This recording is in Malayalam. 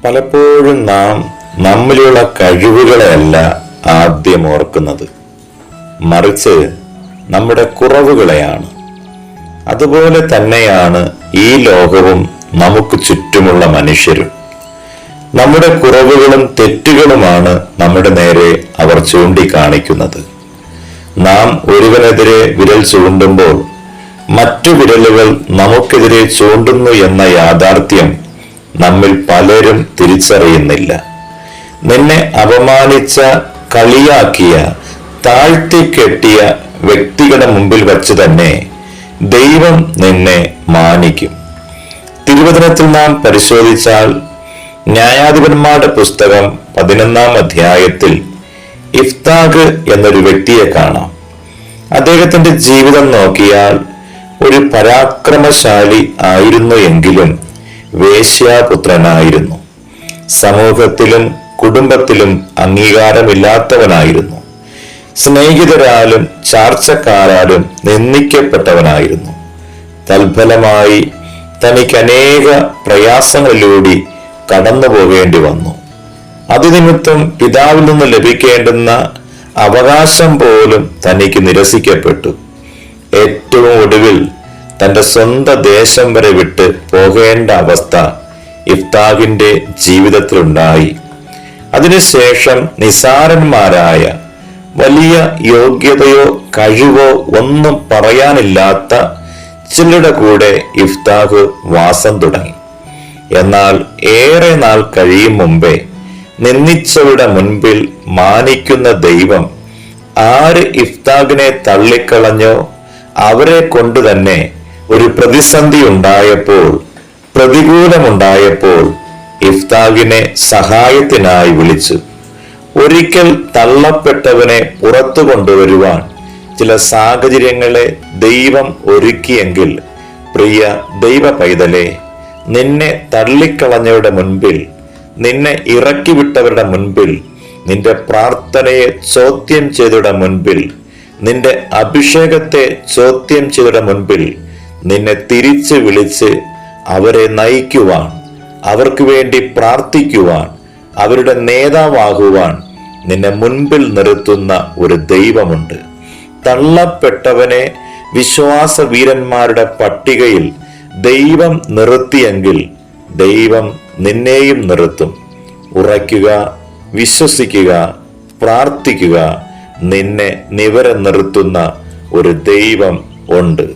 പലപ്പോഴും നാം നമ്മിലുള്ള കഴിവുകളെയല്ല ആദ്യം ഓർക്കുന്നത്, മറിച്ച് നമ്മുടെ കുറവുകളെയാണ്. അതുപോലെ തന്നെയാണ് ഈ ലോകവും നമുക്ക് ചുറ്റുമുള്ള മനുഷ്യരും. നമ്മുടെ കുറവുകളും തെറ്റുകളുമാണ് നമ്മുടെ നേരെ അവർ ചൂണ്ടിക്കാണിക്കുന്നത്. നാം ഒരുവനെതിരെ വിരൽ ചൂണ്ടുമ്പോൾ മറ്റു വിരലുകൾ നമുക്കെതിരെ ചൂണ്ടുന്നു എന്ന യാഥാർത്ഥ്യം നമ്മിൽ പലരും തിരിച്ചറിയുന്നില്ല. നിന്നെ അപമാനിച്ച, കളിയാക്കിയ, താഴ്ത്തിക്കെട്ടിയ വ്യക്തികളുടെ മുമ്പിൽ വച്ച് തന്നെ ദൈവം നിന്നെ മാനിക്കും. തിരുവചനത്തിൽ നാം പരിശോധിച്ചാൽ ന്യായാധിപന്മാരുടെ പുസ്തകം 11-ാം അധ്യായത്തിൽ ഇഫ്താഖ് എന്നൊരു വ്യക്തിയെ കാണാം. അദ്ദേഹത്തിന്റെ ജീവിതം നോക്കിയാൽ ഒരു പരാക്രമശാലി ആയിരുന്നു എങ്കിലും വേശ്യാപുത്രനായിരുന്നു. സമൂഹത്തിലും കുടുംബത്തിലും അംഗീകാരമില്ലാത്തവനായിരുന്നു. സ്നേഹിതരാലും ചാർച്ചക്കാരാലും നിന്ദിക്കപ്പെട്ടവനായിരുന്നു. തൽഫലമായി തനിക്ക് അനേക പ്രയാസങ്ങളിലൂടെ കടന്നു പോകേണ്ടി വന്നു. അതുനിമിത്തം പിതാവിൽ നിന്ന് ലഭിക്കേണ്ടുന്ന അവകാശം പോലും തനിക്ക് നിരസിക്കപ്പെട്ടു. ഏറ്റവും ഒടുവിൽ തന്റെ സ്വന്തം ദേശം വരെ വിട്ട് പോകേണ്ട അവസ്ഥ ഇഫ്താഖിന്റെ ജീവിതത്തിലുണ്ടായി. അതിനുശേഷം നിസാരന്മാരായ, വലിയ യോഗ്യതയോ കഴിവോ ഒന്നും പറയാനില്ലാത്ത ചിലരുടെ കൂടെ ഇഫ്താഖ് വാസം തുടങ്ങി. എന്നാൽ ഏറെ നാൾ കഴിയും മുമ്പേ നിന്ദിച്ചവരുടെ മുൻപിൽ മാനിക്കുന്ന ദൈവം ആര് ഇഫ്താഖിനെ തള്ളിക്കളഞ്ഞോ അവരെ കൊണ്ട് തന്നെ ഒരു പ്രതിസന്ധി ഉണ്ടായപ്പോൾ, പ്രതികൂലമുണ്ടായപ്പോൾ ഇഫ്താഖിനെ സഹായത്തിനായി വിളിച്ചു. ഒരിക്കൽ തള്ളപ്പെട്ടവനെ പുറത്തു കൊണ്ടുവരുവാൻ ചില സാഹചര്യങ്ങളെ ദൈവം ഒരുക്കിയെങ്കിൽ, പ്രിയ ദൈവ പൈതലേ, നിന്നെ തള്ളിക്കളഞ്ഞവരുടെ മുൻപിൽ, നിന്നെ ഇറക്കിവിട്ടവരുടെ മുൻപിൽ, നിന്റെ പ്രാർത്ഥനയെ ചോദ്യം ചെയ്തവരുടെ മുൻപിൽ, നിന്റെ അഭിഷേകത്തെ ചോദ്യം ചെയ്തവരുടെ മുൻപിൽ നിന്നെ തിരിച്ച് വിളിച്ച് അവരെ നയിക്കുവാൻ, അവർക്ക് വേണ്ടി പ്രാർത്ഥിക്കുവാൻ, അവരുടെ നേതാവാകുവാൻ നിന്നെ മുൻപിൽ നിർത്തുന്ന ഒരു ദൈവമുണ്ട്. തള്ളപ്പെട്ടവനെ വിശ്വാസ വീരന്മാരുടെ പട്ടികയിൽ ദൈവം നിർത്തിയെങ്കിൽ ദൈവം നിന്നെയും നിർത്തും. ഉറയ്ക്കുക, വിശ്വസിക്കുക, പ്രാർത്ഥിക്കുക. നിന്നെ നിവരെ നിർത്തുന്ന ഒരു ദൈവം ഉണ്ട്.